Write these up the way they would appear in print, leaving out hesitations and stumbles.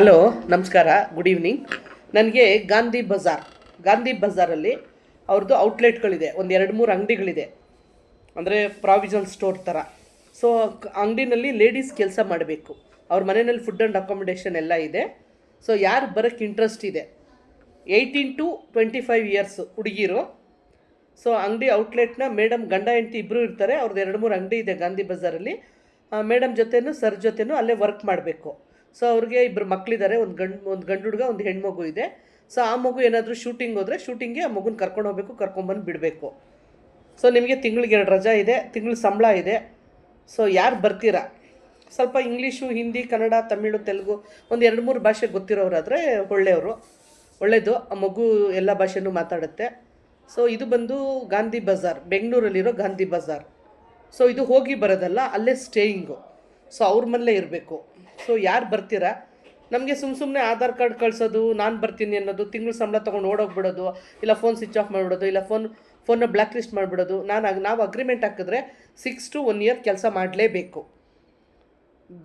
Hello, ನಮಸ್ಕಾರ, good evening. ನನಗೆ ಗಾಂಧಿ ಬಜಾರಲ್ಲಿ ಅವ್ರದ್ದು ಔಟ್ಲೆಟ್ಗಳಿದೆ, ಒಂದು 2-3 ಅಂಗಡಿಗಳಿದೆ, ಅಂದರೆ ಪ್ರಾವಿಷನ್ ಸ್ಟೋರ್ ಥರ. ಸೊ ಅಂಗಡಿನಲ್ಲಿ ಲೇಡೀಸ್ ಕೆಲಸ ಮಾಡಬೇಕು, ಅವ್ರ ಮನೆಯಲ್ಲಿ ಫುಡ್ ಆ್ಯಂಡ್ ಅಕಾಮಿಡೇಷನ್ ಎಲ್ಲ ಇದೆ. ಸೊ ಯಾರು ಬರೋಕ್ಕೆ ಇಂಟ್ರೆಸ್ಟ್ ಇದೆ, 18 to 25 ಇಯರ್ಸು ಹುಡುಗಿರು. ಸೊ ಅಂಗಡಿ ಔಟ್ಲೆಟ್ನ ಮೇಡಮ್ ಗಂಡ ಹೆಂಡತಿ ಇಬ್ಬರು ಇರ್ತಾರೆ. ಅವ್ರದ್ದು 2-3 ಅಂಗಡಿ ಇದೆ ಗಾಂಧಿ ಬಜಾರಲ್ಲಿ. ಮೇಡಮ್ ಜೊತೆನೂ ಸರ್ ಜೊತೆನೂ ಅಲ್ಲೇ ವರ್ಕ್ ಮಾಡಬೇಕು. ಸೊ ಅವ್ರಿಗೆ 2 ಮಕ್ಕಳಿದ್ದಾರೆ, ಒಂದು ಗಂಡು ಹುಡುಗ, ಒಂದು ಹೆಣ್ಮಗು ಇದೆ. ಸೊ ಆ ಮಗು ಏನಾದರೂ ಶೂಟಿಂಗ್ ಹೋದರೆ ಶೂಟಿಂಗ್ಗೆ ಆ ಮಗುನ ಕರ್ಕೊಂಡು ಹೋಗ್ಬೇಕು, ಕರ್ಕೊಂಬಂದು ಬಿಡಬೇಕು. ಸೊ ನಿಮಗೆ ತಿಂಗಳಿಗೆ 2 ರಜಾ ಇದೆ, ತಿಂಗಳ ಸಂಬಳ ಇದೆ. ಸೊ ಯಾರು ಬರ್ತೀರಾ, ಸ್ವಲ್ಪ ಇಂಗ್ಲೀಷು, ಹಿಂದಿ, ಕನ್ನಡ, ತಮಿಳು, ತೆಲುಗು ಒಂದು 2-3 ಭಾಷೆ ಗೊತ್ತಿರೋರಾದರೆ ಒಳ್ಳೆಯದು. ಆ ಮಗು ಎಲ್ಲ ಭಾಷೆನೂ ಮಾತಾಡುತ್ತೆ. ಸೊ ಇದು ಬಂದು ಗಾಂಧಿ ಬಜಾರ್, ಬೆಂಗಳೂರಲ್ಲಿರೋ ಗಾಂಧಿ ಬಜಾರ್. ಸೊ ಇದು ಹೋಗಿ ಬರೋದಲ್ಲ, ಅಲ್ಲೇ ಸ್ಟೇಯಿಂಗು. ಸೊ ಅವ್ರ ಮನೇಲೇ ಇರಬೇಕು. ಸೊ ಯಾರು ಬರ್ತೀರಾ, ನಮಗೆ ಸುಮ್ಮನೆ ಆಧಾರ್ ಕಾರ್ಡ್ ಕಳಿಸೋದು, ನಾನು ಬರ್ತೀನಿ ಅನ್ನೋದು, ತಿಂಗಳು ಸಂಬಳ ತೊಗೊಂಡು ಓಡೋಗ್ಬಿಡೋದು, ಇಲ್ಲ ಫೋನ್ ಸ್ವಿಚ್ ಆಫ್ ಮಾಡಿಬಿಡೋದು, ಇಲ್ಲ ಫೋನ್ನ ಬ್ಲ್ಯಾಕ್ ಲಿಸ್ಟ್ ಮಾಡಿಬಿಡೋದು. ನಾವು ಅಗ್ರಿಮೆಂಟ್ ಹಾಕಿದ್ರೆ 6 to 1 year ಕೆಲಸ ಮಾಡಲೇಬೇಕು.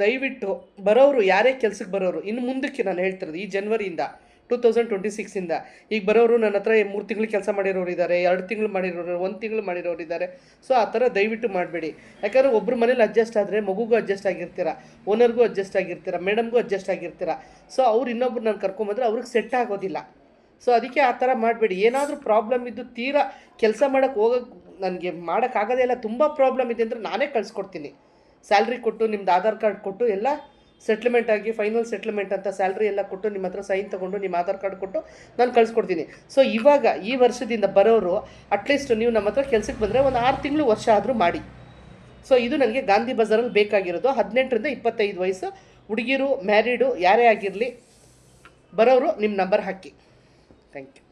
ದಯವಿಟ್ಟು ಬರೋರು, ಯಾರೇ ಕೆಲಸಕ್ಕೆ ಬರೋರು, ಇನ್ನು ಮುಂದಕ್ಕೆ ನಾನು ಹೇಳ್ತಿರೋದು ಈ ಜನವರಿಯಿಂದ 2026ಇಂದ ಈಗ ಬರೋರು ನನ್ನ ಹತ್ರ 3 ತಿಂಗಳು ಕೆಲಸ ಮಾಡಿರೋರು ಇದ್ದಾರೆ, 2 ತಿಂಗಳು ಮಾಡಿರೋರು, 1 ತಿಂಗಳು ಮಾಡಿರೋರು ಇದ್ದಾರೆ. ಸೊ ಆ ಥರ ದಯವಿಟ್ಟು ಮಾಡಬೇಡಿ. ಯಾಕಂದರೆ ಒಬ್ಬರು ಮನೇಲಿ ಅಡ್ಜಸ್ಟ್ ಆದರೆ ಮಗುಗೂ ಅಡ್ಜಸ್ಟ್ ಆಗಿರ್ತೀರ, ಓನರ್ಗೂ ಅಡ್ಜಸ್ಟ್ ಆಗಿರ್ತೀರ, ಮೇಡಮ್ಗೂ ಅಡ್ಜಸ್ಟ್ ಆಗಿರ್ತೀರ. ಸೊ ಅವ್ರು ಇನ್ನೊಬ್ರು ನಾನು ಕರ್ಕೊಂಬಂದ್ರೆ ಅವ್ರಿಗೆ ಸೆಟ್ ಆಗೋದಿಲ್ಲ. ಸೊ ಅದಕ್ಕೆ ಆ ಥರ ಮಾಡಬೇಡಿ. ಏನಾದರೂ ಪ್ರಾಬ್ಲಮ್ ಇದ್ದು ತೀರಾ ಕೆಲಸ ನನಗೆ ಮಾಡೋಕ್ಕಾಗೋದೇ ಇಲ್ಲ, ತುಂಬ ಪ್ರಾಬ್ಲಮ್ ಇದೆ ಅಂದರೆ ನಾನೇ ಕಳಿಸ್ಕೊಡ್ತೀನಿ. ಸ್ಯಾಲ್ರಿ ಕೊಟ್ಟು, ನಿಮ್ದು ಆಧಾರ್ ಕಾರ್ಡ್ ಕೊಟ್ಟು, ಎಲ್ಲ ಸೆಟ್ಲ್ಮೆಂಟ್ ಆಗಿ, ಫೈನಲ್ ಸೆಟ್ಲ್ಮೆಂಟ್ ಅಂತ ಸ್ಯಾಲ್ರಿ ಎಲ್ಲ ಕೊಟ್ಟು, ನಿಮ್ಮ ಹತ್ರ ಸೈನ್ ತೊಗೊಂಡು, ನಿಮ್ಮ ಆಧಾರ್ ಕಾರ್ಡ್ ಕೊಟ್ಟು ನಾನು ಕಳಿಸ್ಕೊಡ್ತೀನಿ. ಸೊ ಇವಾಗ ಈ ವರ್ಷದಿಂದ ಬರೋರು ಅಟ್ಲೀಸ್ಟ್ ನೀವು ನಮ್ಮ ಹತ್ರ ಕೆಲಸಕ್ಕೆ ಬಂದರೆ ಒಂದು 6 ತಿಂಗಳು, ವರ್ಷ ಆದರೂ ಮಾಡಿ. ಸೊ ಇದು ನನಗೆ ಗಾಂಧಿ ಬಜಾರಲ್ಲಿ ಬೇಕಾಗಿರೋದು. 18ರಿಂದ 25 ವಯಸ್ಸು ಹುಡುಗಿರು, ಮ್ಯಾರಿಡು, ಯಾರೇ ಆಗಿರಲಿ ಬರೋರು ನಿಮ್ಮ ನಂಬರ್ ಹಾಕಿ. Thank you.